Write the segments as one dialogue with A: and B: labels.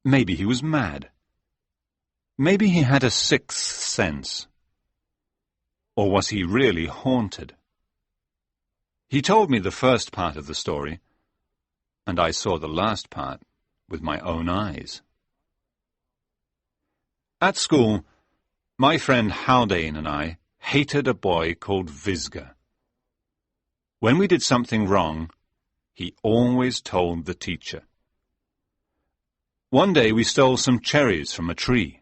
A: Maybe he was mad. Maybe he had a sixth sense. Or was he really haunted? He told me the first part of the story, and I saw the last part with my own eyes. At school, my friend Haldane and I hated a boy called Visger. When we did something wrong, he always told the teacher. One day we stole some cherries from a tree.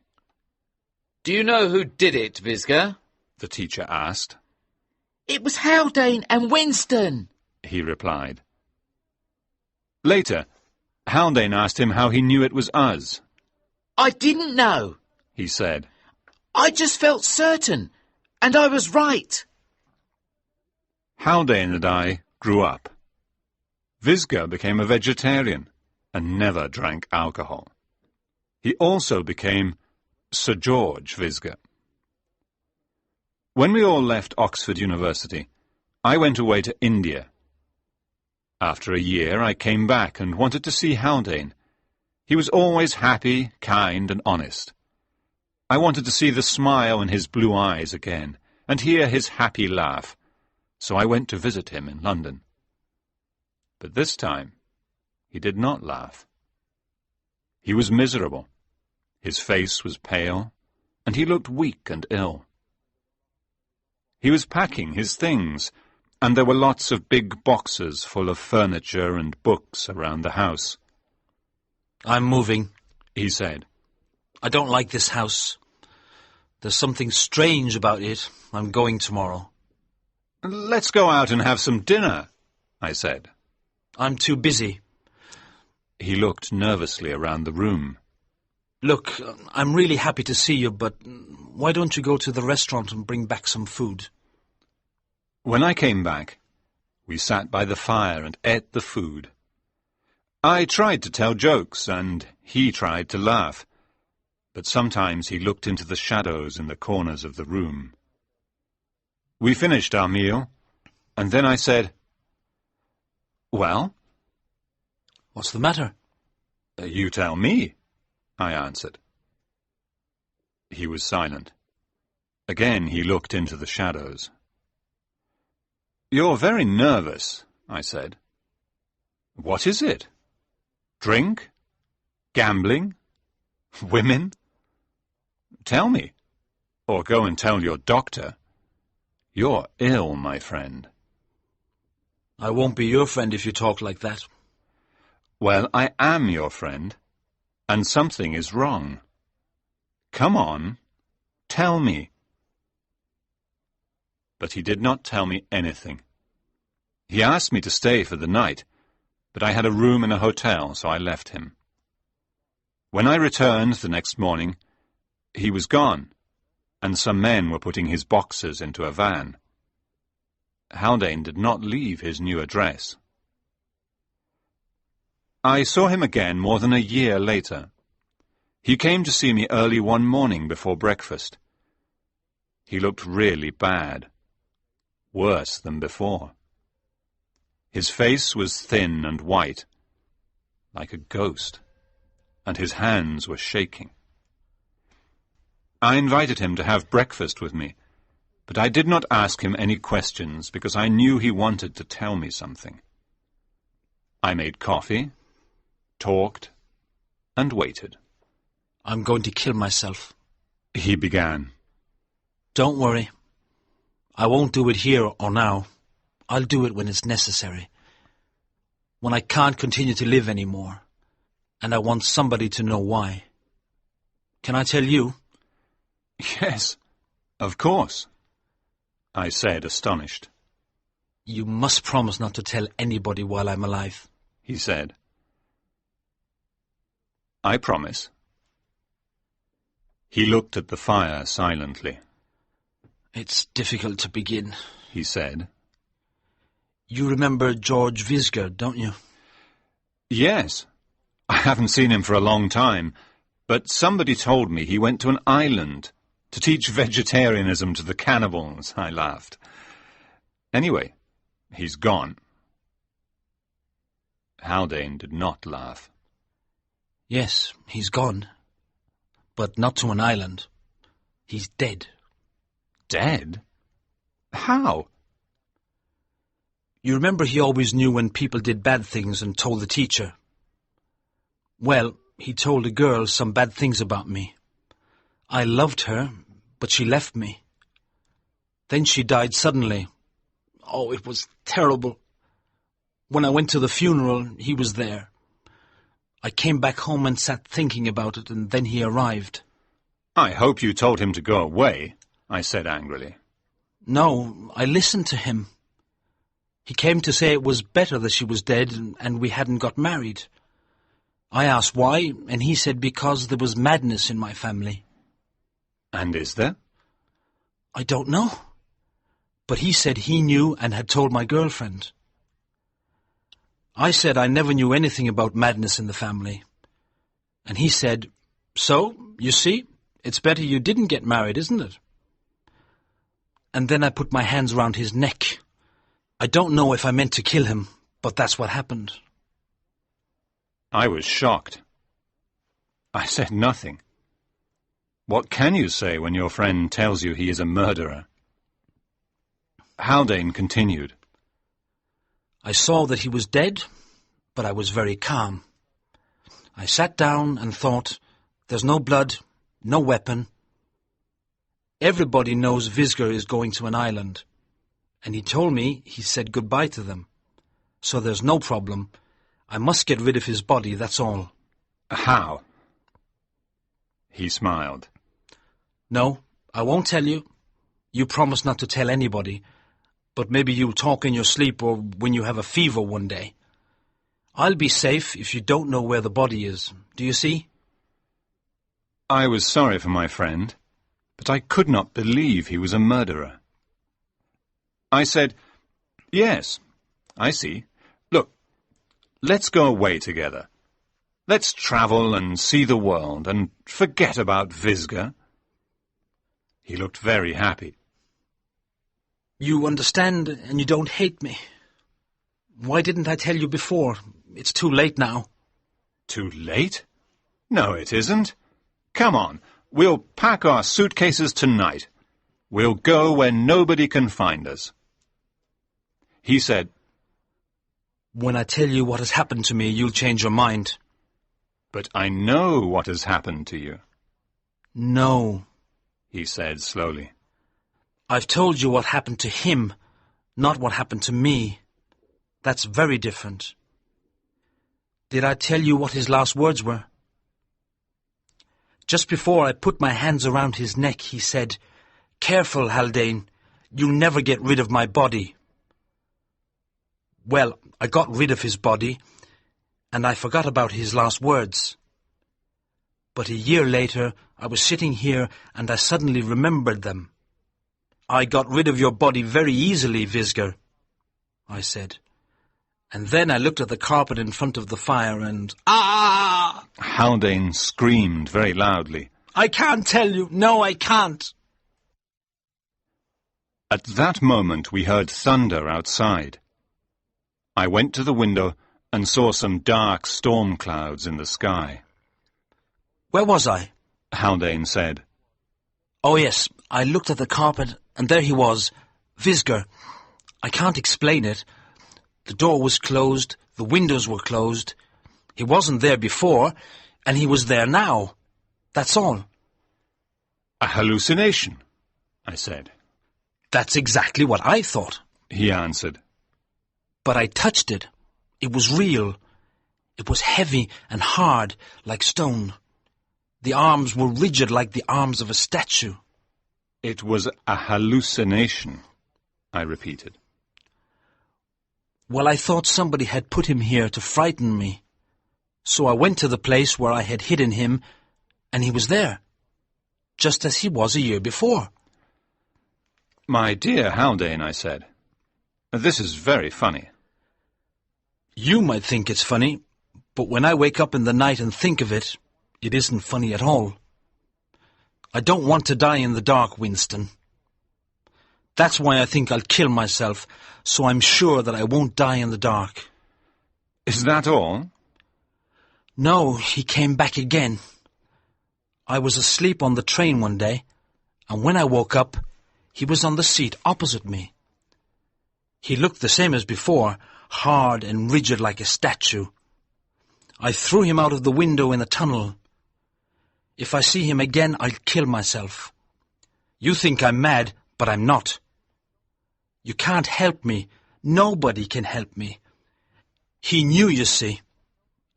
B: "Do you know who did it, Visger?"
A: The teacher asked.
B: "It was Haldane and Winston,"
A: he replied. Later, Haldane asked him how he knew it was us.
B: "I didn't know,"
A: he said.
B: "I just felt certain, and I was right."
A: Haldane and I grew up. Visger became a vegetarian and never drank alcohol. He also became Sir George Visger. When we all left Oxford University, I went away to India. After a year, I came back and wanted to see Haldane. He was always happy, kind, and honest. I wanted to see the smile in his blue eyes again and hear his happy laugh, so I went to visit him in London. But this time, he did not laugh. He was miserable. His face was pale, and he looked weak and ill. He was packing his things, and there were lots of big boxes full of furniture and books around the house.
C: "I'm moving,"
A: he said.
C: "I don't like this house. There's something strange about it. I'm going tomorrow."
A: "Let's go out and have some dinner," I said.
C: "I'm too busy."
A: He looked nervously around the room.
C: "Look, I'm really happy to see you, but why don't you go to the restaurant and bring back some food?"
A: When I came back, we sat by the fire and ate the food. I tried to tell jokes, and he tried to laugh, but sometimes he looked into the shadows in the corners of the room. We finished our meal, and then I said, "Well?"
C: "What's the matter?"
A: "You tell me," I answered. He was silent. Again he looked into the shadows. "You're very nervous," I said. "What is it? Drink? Gambling? Women? Tell me, or go and tell your doctor. You're ill, my friend."
C: "I won't be your friend if you talk like that."
A: "Well, I am your friend, and something is wrong. Come on, tell me." But he did not tell me anything. He asked me to stay for the night, but I had a room in a hotel, so I left him. When I returned the next morning, he was gone, and some men were putting his boxes into a van. Haldane did not leave his new address. I saw him again more than a year later. He came to see me early one morning before breakfast. He looked really bad, worse than before. His face was thin and white, like a ghost, and his hands were shaking. I invited him to have breakfast with me, but I did not ask him any questions because I knew he wanted to tell me something. I made coffee, talked, and waited.
C: "I'm going to kill myself,"
A: he began.
C: "Don't worry. I won't do it here or now. I'll do it when it's necessary. When I can't continue to live anymore, and I want somebody to know why. Can I tell you?"
A: "Yes, of course," I said, astonished.
C: "You must promise not to tell anybody while I'm alive,"
A: he said. "I promise." He looked at the fire silently.
C: "It's difficult to begin,"
A: he said.
C: "You remember George Visger, don't you?"
A: "Yes. I haven't seen him for a long time, but somebody told me he went to an island to teach vegetarianism to the cannibals," I laughed. "Anyway, he's gone." Haldane did not laugh.
C: Yes, he's gone. But not to an island. He's dead.
A: Dead? How?
C: You remember he always knew when people did bad things and told the teacher? Well, he told a girl some bad things about me. I loved her, but she left me. Then she died suddenly. Oh, it was terrible. When I went to the funeral, he was there. I came back home and sat thinking about it, and then he arrived.
A: I hope you told him to go away, I said angrily.
C: No, I listened to him. He came to say it was better that she was dead and we hadn't got married. I asked why, and he said because there was madness in my family.
A: And is there?
C: I don't know. But he said he knew and had told my girlfriend. I said I never knew anything about madness in the family. And he said, "So, you see, it's better you didn't get married, isn't it?" And then I put my hands around his neck. I don't know if I meant to kill him, but that's what happened.
A: I was shocked. I said nothing. What can you say when your friend tells you he is a murderer? Haldane continued.
C: I saw that he was dead, but I was very calm. I sat down and thought, there's no blood, no weapon. Everybody knows Visger is going to an island, and he told me he said goodbye to them. So there's no problem. I must get rid of his body, that's all.
A: How? He smiled.
C: No, I won't tell you. You promised not to tell anybody, but maybe you'll talk in your sleep or when you have a fever one day. I'll be safe if you don't know where the body is. Do you see?
A: I was sorry for my friend, but I could not believe he was a murderer. I said, "Yes, I see. Look, let's go away together. Let's travel and see the world and forget about Visger." He looked very happy.
C: You understand and you don't hate me. Why didn't I tell you before? It's too late now.
A: Too late? No, it isn't. Come on, we'll pack our suitcases tonight. We'll go where nobody can find us. He said,
C: When I tell you what has happened to me, you'll change your mind.
A: "But I know what has happened to you,"
C: No.
A: he said slowly.
C: I've told you what happened to him, not what happened to me. That's very different. Did I tell you what his last words were? Just before I put my hands around his neck, he said, "Careful, Haldane. You'll never get rid of my body." Well, I got rid of his body, and I forgot about his last words. But a year later, I was sitting here, and I suddenly remembered them. "I got rid of your body very easily, Visger," I said. And then I looked at the carpet in front of the fire and... Ah!
A: Haldane screamed very loudly.
C: I can't tell you. No, I can't.
A: At that moment we heard thunder outside. I went to the window and saw some dark storm clouds in the sky.
C: Where was I?
A: Haldane said.
C: Oh, yes. I looked at the carpet, and there he was, Visger. I can't explain it. The door was closed, the windows were closed. He wasn't there before, and he was there now. That's all.
A: A hallucination, I said.
C: That's exactly what I thought,
A: he answered.
C: But I touched it. It was real. It was heavy and hard, like stone. The arms were rigid like the arms of a statue.
A: It was a hallucination, I repeated.
C: Well, I thought somebody had put him here to frighten me. So I went to the place where I had hidden him, and he was there, just as he was a year before.
A: My dear Haldane, I said, this is very funny.
C: You might think it's funny, but when I wake up in the night and think of it, it isn't funny at all. I don't want to die in the dark, Winston. That's why I think I'll kill myself, so I'm sure that I won't die in the dark.
A: Is that all?
C: No, he came back again. I was asleep on the train one day, and when I woke up, he was on the seat opposite me. He looked the same as before, hard and rigid like a statue. I threw him out of the window in the tunnel. If I see him again, I'll kill myself. You think I'm mad, but I'm not. You can't help me. Nobody can help me. He knew, you see.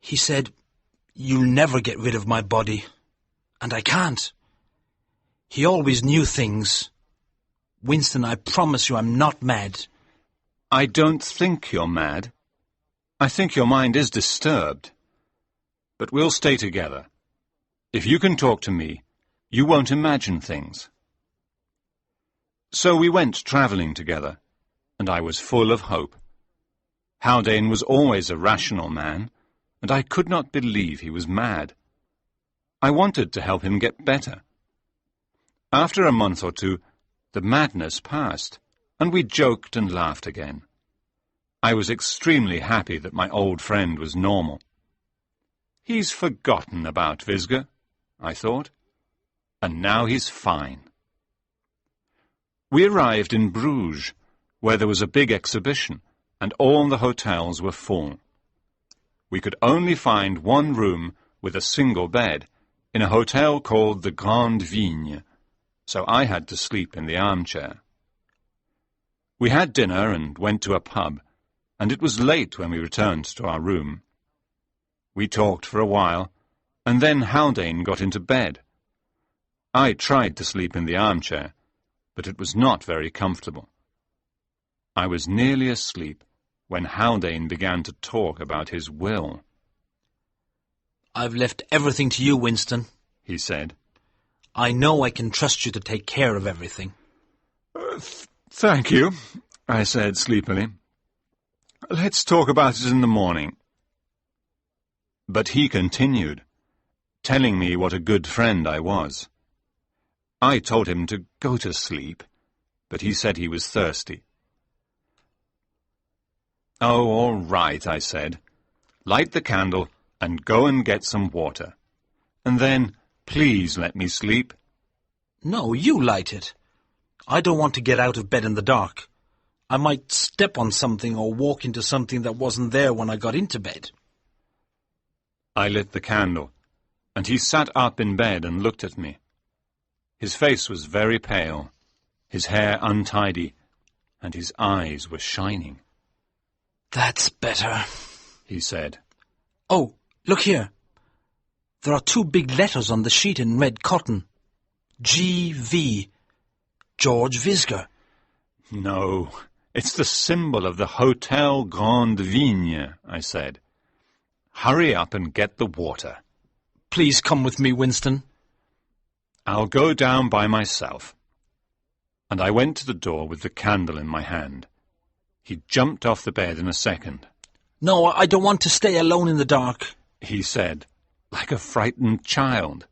C: He said, "You'll never get rid of my body." And I can't. He always knew things. Winston, I promise you I'm not mad.
A: I don't think you're mad. I think your mind is disturbed. But we'll stay together. If you can talk to me, you won't imagine things. So we went travelling together, and I was full of hope. Haldane was always a rational man, and I could not believe he was mad. I wanted to help him get better. After a month or two, the madness passed, and we joked and laughed again. I was extremely happy that my old friend was normal. He's forgotten about Visger, I thought, and now he's fine. We arrived in Bruges, where there was a big exhibition, and all the hotels were full. We could only find one room with a single bed in a hotel called the Grande Vigne, so I had to sleep in the armchair. We had dinner and went to a pub, and it was late when we returned to our room. We talked for a while, and then Haldane got into bed. I tried to sleep in the armchair, but it was not very comfortable. I was nearly asleep when Haldane began to talk about his will.
C: "I've left everything to you, Winston,"
A: he said.
C: "I know I can trust you to take care of everything."
A: Thank you, I said sleepily. Let's talk about it in the morning. But he continued, telling me what a good friend I was. I told him to go to sleep, but he said he was thirsty. Oh, all right, I said. Light the candle and go and get some water. And then, please let me sleep.
C: No, you light it. I don't want to get out of bed in the dark. I might step on something or walk into something that wasn't there when I got into bed.
A: I lit the candle, and he sat up in bed and looked at me. His face was very pale, his hair untidy, and his eyes were shining.
C: "That's better,"
A: he said.
C: "Oh, look here. There are 2 big letters on the sheet in red cotton. G.V. George Visger."
A: No, it's the symbol of the Hotel Grande Vigne, I said. Hurry up and get the water.
C: "Please come with me, Winston."
A: I'll go down by myself. And I went to the door with the candle in my hand. He jumped off the bed in a second.
C: "No, I don't want to stay alone in the dark,"
A: he said, like a frightened child.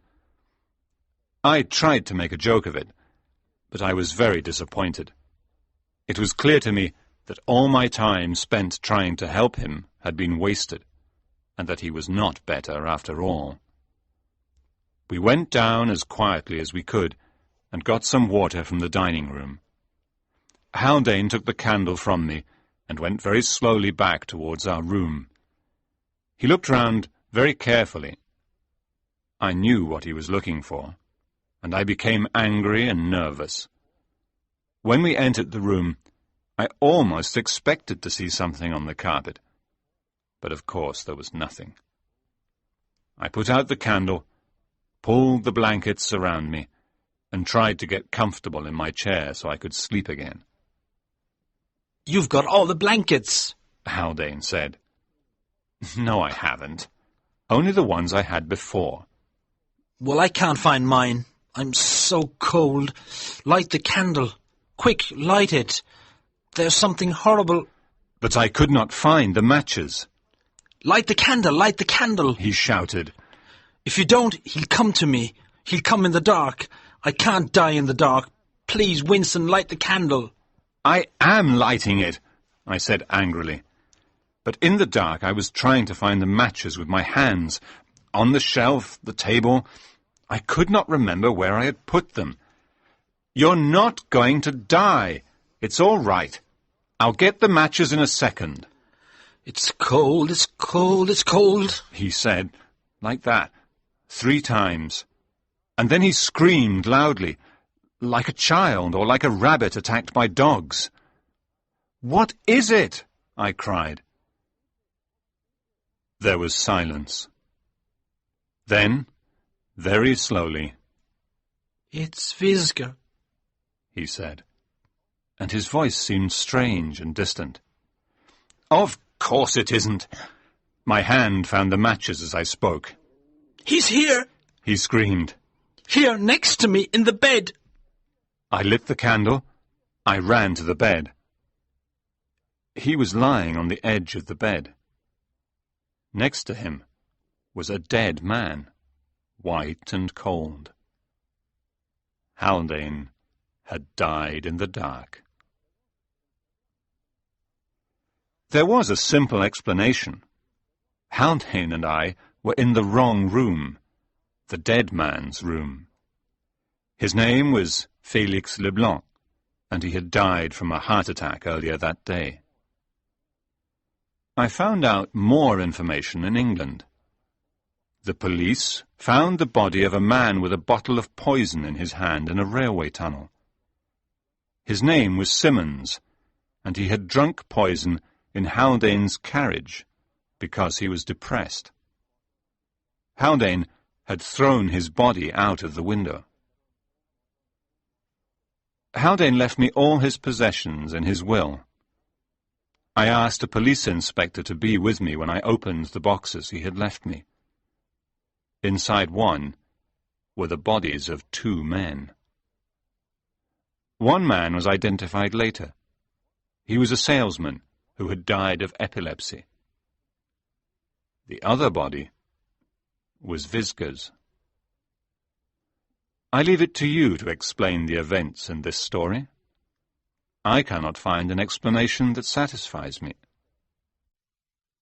A: I tried to make a joke of it, but I was very disappointed. It was clear to me that all my time spent trying to help him had been wasted, and that he was not better after all. We went down as quietly as we could, and got some water from the dining room. Haldane took the candle from me, and went very slowly back towards our room. He looked round very carefully. I knew what he was looking for, and I became angry and nervous. When we entered the room, I almost expected to see something on the carpet, but of course there was nothing. I put out the candle, pulled the blankets around me, and tried to get comfortable in my chair so I could sleep again.
C: "You've got all the blankets,"
A: Haldane said. No, I haven't. Only the ones I had before.
C: "Well, I can't find mine. I'm so cold. Light the candle. Quick, light it. There's something horrible."
A: But I could not find the matches.
C: "Light the candle, light the candle."
A: He shouted.
C: "If you don't, he'll come to me. He'll come in the dark. I can't die in the dark. Please, Winston, light the candle."
A: I am lighting it, I said angrily. But in the dark I was trying to find the matches with my hands. On the shelf, the table. I could not remember where I had put them. "You're not going to die. It's all right. I'll get the matches in a second,"
C: It's cold, it's cold, it's cold.
A: he said, like that, 3 times. And then he screamed loudly, like a child or like a rabbit attacked by dogs. "What is it?" I cried. There was silence. Then, very slowly,
C: It's Vizger.
A: he said, and his voice seemed strange and distant. "Of course it isn't." My hand found the matches as I spoke.
C: He's here,
A: He screamed.
C: here next to me in the bed.
A: I lit the candle. I ran to the bed. He was lying on the edge of the bed. Next to him was a dead man, white and cold. Haldane had died in the dark. There was a simple explanation. Haldane and I were in the wrong room, the dead man's room. His name was Félix Leblanc, and he had died from a heart attack earlier that day. I found out more information in England. The police found the body of a man with a bottle of poison in his hand in a railway tunnel. His name was Simmons, and he had drunk poison in Haldane's carriage because he was depressed. Haldane had thrown his body out of the window. Haldane left me all his possessions in his will. I asked a police inspector to be with me when I opened the boxes he had left me. Inside one were the bodies of 2 men. One man was identified later. He was a salesman who had died of epilepsy. The other body was Vizger's. I leave it to you to explain the events in this story. I cannot find an explanation that satisfies me.